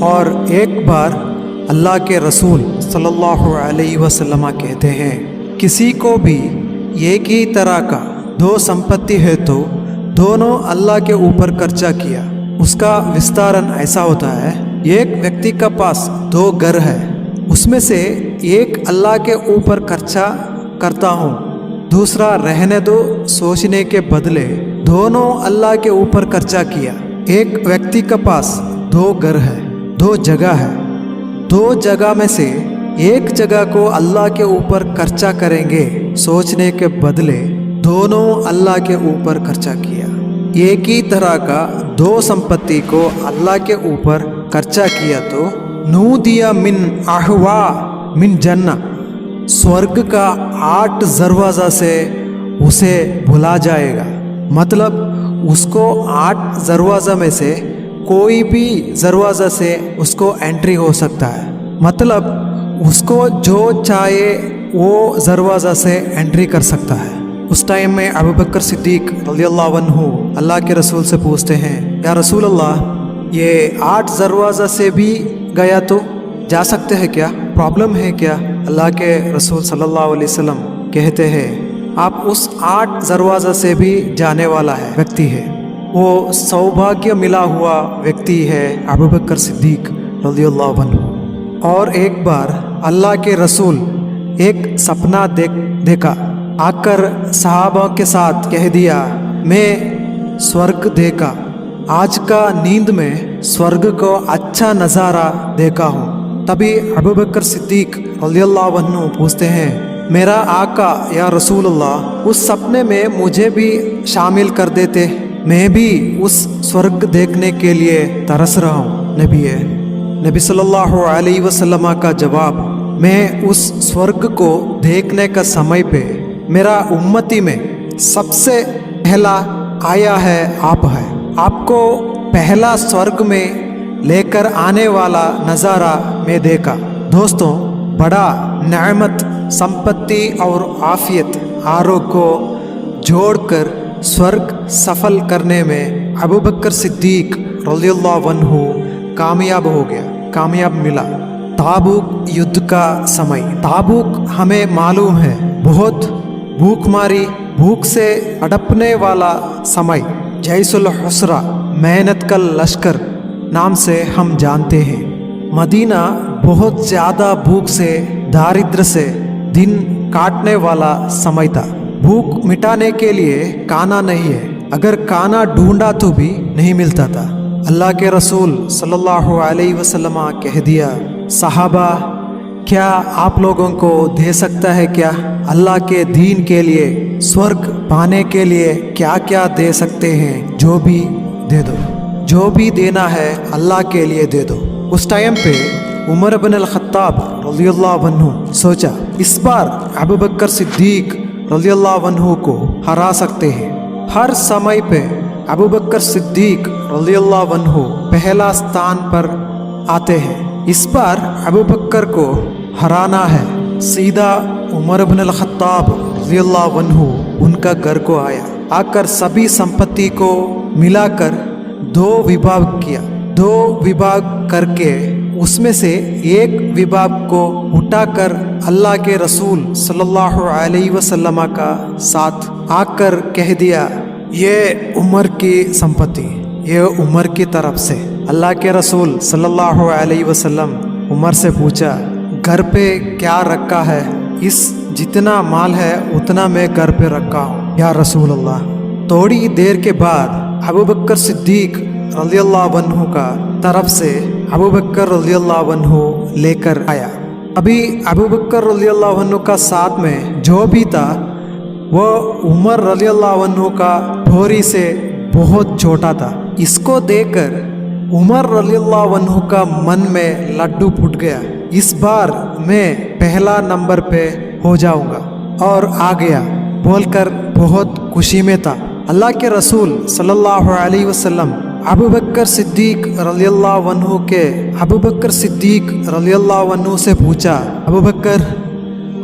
और एक बार अल्लाह के रसूल सल्लल्लाहु अलैहि वसल्लम कहते हैं, किसी को भी एक ही तरह का दो संपत्ति है तो दोनों अल्लाह के ऊपर खर्चा किया। उसका विस्तारण ऐसा होता है, एक व्यक्ति का पास दो घर है, उसमें से एक अल्लाह के ऊपर खर्चा करता हूँ, दूसरा रहने दो सोचने के बदले दोनों अल्लाह के ऊपर खर्चा किया। एक व्यक्ति के पास दो घर है, दो जगह है, दो जगह में से एक जगह को अल्लाह के ऊपर खर्चा करेंगे सोचने के बदले दोनों अल्लाह के ऊपर खर्चा किया। एक ही तरह का दो संपत्ति को अल्लाह के ऊपर खर्चा किया तो नूदिया मिन अहवा मिन जन्ना, स्वर्ग का 8 दरवाज़ा से उसे बुला जाएगा। मतलब उसको 8 दरवाज़ा में से कोई भी दरवाज़ा से उसको एंट्री हो सकता है। मतलब उसको जो चाहे वो दरवाज़ा से एंट्री कर सकता है। उस टाइम में अबू बकर सिद्दीक रज़ियल्लाहु अन्हु अल्लाह के रसूल से पूछते हैं, या रसूल अल्लाह, ये 8 दरवाज़ा से भी गया तो जा सकते हैं क्या, प्रॉब्लम है क्या? अल्लाह के रसूल सल्लल्लाहु अलैहि वसल्लम कहते हैं, आप उस 8 दरवाज़ा से भी जाने वाला है व्यक्ति है, वो सौभाग्य मिला हुआ व्यक्ति है अबू बकर सिद्दीक रज़ियल्लाहु अन्हु। और एक बार अल्लाह के रसूल एक सपना देखा, आकर सहाबा के साथ कह दिया, मैं स्वर्ग देखा, आज का नींद में स्वर्ग को अच्छा नज़ारा देखा हूँ। तभी अबू बकर सिद्दीक रज़ियल्लाहु अन्हु पूछते हैं, मेरा आका या रसूल अल्लाह, उस सपने में मुझे भी शामिल कर देते, मैं भी उस स्वर्ग देखने के लिए तरस रहा हूँ। नबी सल्लल्लाहु अलैहि वसल्लम का जवाब, मैं उस स्वर्ग को देखने का समय पे मेरा उम्मती में सबसे पहला आया है आप है, आपको पहला स्वर्ग में लेकर आने वाला नज़ारा मैं देखा। दोस्तों, बड़ा नेमत, संपत्ति और आफियत, आरोग्य को जोड़कर स्वर्ग सफल करने में अबू बकर सिद्दीक रज़ियल्लाहु अन्हु कामयाब हो गया, कामयाब मिला। ताबूक युद्ध का समय, ताबूक हमें मालूम है बहुत भूखमारी, भूख से अड़पने वाला समय, जैसुल हुस्रा, मेहनत का लश्कर नाम से हम जानते हैं। मदीना बहुत ज़्यादा भूख से, दारिद्र से दिन काटने वाला समय था। भूख मिटाने के लिए खाना नहीं है, अगर खाना ढूंढा तो भी नहीं मिलता था। अल्लाह के रसूल सल्लल्लाहु अलैहि वसल्लम कह दिया, सहाबा, क्या आप लोगों को दे सकता है क्या? अल्लाह के दीन के लिए, स्वर्ग पाने के लिए क्या क्या दे सकते हैं, जो भी दे दो, जो भी देना है अल्लाह के लिए दे दो। उस टाइम पे उमर इब्न अल-खत्ताब रज़ियल्लाहु अन्हु सोचा, इस बार अबू बकर सिद्दीक रज़ियल्लाहु अन्हु को हरा सकते हैं। हर समय पे अबू बकर सिद्दीक रज़ियल्लाहु अन्हु पहला स्थान पर आते हैं। इस बार अबू बकर को हराना है। सीधा उमर इब्न अल-खत्ताब रज़ियल्लाहु अन्हु उनका घर को आया, आकर सभी संपत्ति को मिलाकर 2 विभाग किया। 2 विभाग करके उसमें से एक विभाग को उठाकर अल्लाह के रसूल सल्लल्लाहु अलैहि वसल्लम का साथ आकर कह दिया, ये उमर की संपत्ति, ये उमर की तरफ से। अल्लाह के रसूल सल्लल्लाहु अलैहि वसल्लम उमर से पूछा, घर पे क्या रखा है? इस जितना माल है उतना मैं घर पे रखा हूँ या रसूल अल्लाह। थोड़ी देर के बाद अबू बकर सिद्दीक रज़ियल्लाहु अन्हु का तरफ से अबू बकर रज़ियल्लाहु अन्हु लेकर आया। अभी अबू बकर रज़ियल्लाहु अन्हु का साथ में जो भी था वो उमर रज़ियल्लाहु अन्हु का भोरी से बहुत छोटा था। इसको देखकर उमर रज़ियल्लाहु अन्हु का मन में लड्डू फूट गया, इस बार मैं पहला नंबर पे हो जाऊंगा और आ गया बोलकर बहुत खुशी में था। अल्लाह के रसूल सल्लल्लाहु अलैहि वसल्लम अबू बकर सिद्दीक रज़ियल्लाहु अन्हु से पूछा, अबू बकर,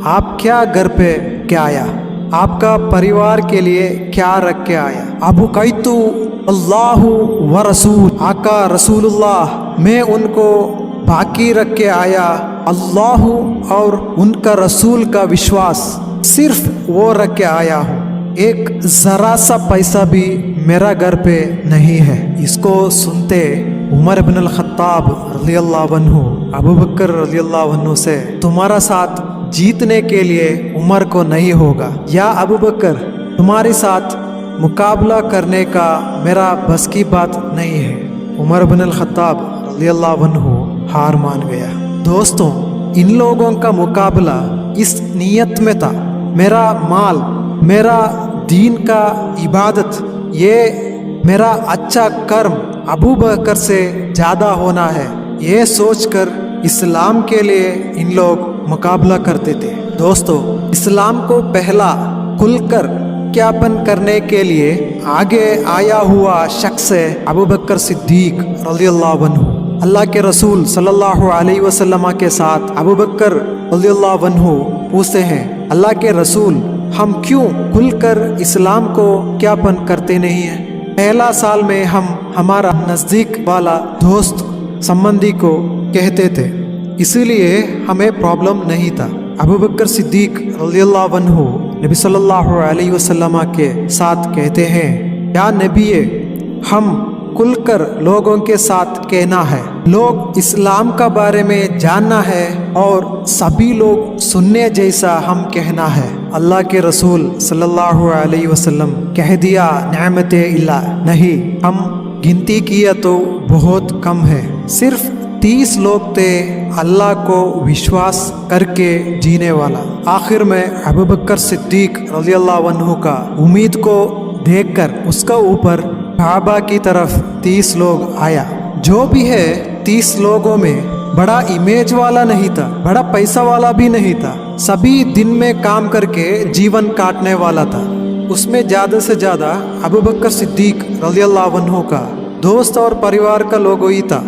आप क्या घर पे क्या आया? आपका परिवार के लिए क्या रख के आया? अबू कैतु अल्लाहु व रसूल, आका रसूलुल्लाह मैं उनको बाकी रख के आया, अल्लाह और उनका रसूल का विश्वास सिर्फ वो रख के आया हूँ। एक ज़रा सा पैसा भी मेरा घर पे नहीं है। इसको सुनते उमर इब्न अल-खत्ताब रज़ियल्लाहु अन्हु अबू बकर रज़ियल्लाहु अन्हु से, तुम्हारा साथ जीतने के लिए उमर को नहीं होगा, या अबू बकर तुम्हारे साथ मुकाबला करने का मेरा बस की बात नहीं है। उमर इब्न अल-खत्ताब रज़ियल्लाहु अन्हु हार मान गया। दोस्तों, इन लोगों का मुकाबला इस नीयत में था, मेरा माल, मेरा दीन का इबादत, ये मेरा अच्छा कर्म अबू बकर से ज़्यादा होना है, ये सोचकर इस्लाम के लिए इन लोग मुकाबला करते थे। दोस्तों, इस्लाम को पहला खुलकर ज्ञापन करने के लिए आगे आया हुआ शख्स है अबू बकर सिद्दीक रज़ियल्लाहु अन्हु। अल्लाह के रसूल सल्लल्लाहु अलैहि वसल्लम के साथ अबू बकर रज़ियल्लाहु अन्हु पूछते हैं, अल्लाह के रसूल हम क्यों खुलकर इस्लाम को ज्ञापन करते नहीं हैं? पहला साल में हम हमारा नज़दीक वाला दोस्त संबंधी को कहते थे, इसीलिए हमें प्रॉब्लम नहीं था। अबू बकर सिद्दीक रज़ियल्लाहु अन्हु नबी सल्लल्लाहु अलैहि वसल्लम के साथ कहते हैं, या नबी हम खुलकर लोगों के साथ कहना है, लोग इस्लाम का बारे में जानना है और सभी लोग सुनने जैसा हम कहना है। अल्लाह के रसूल सल्लल्लाहु अलैहि वसल्लम कह दिया, नेमते इल्ला, नहीं, हम गिनती किया तो बहुत कम है, सिर्फ 30 लोग थे अल्लाह को विश्वास करके जीने वाला। आखिर में अबू बकर सिद्दीक रज़ियल्लाहु अन्हु का उम्मीद को देखकर उसका ऊपर काबा की तरफ 30 लोग आया। जो भी है 30 लोगों में बड़ा इमेज वाला नहीं था, बड़ा पैसा वाला भी नहीं था, सभी दिन में काम करके जीवन काटने वाला था। उसमें ज़्यादा से ज़्यादा अबू बकर सिद्दीक रज़ियल्लाहु अन्हु का दोस्त और परिवार का लोगो ही था।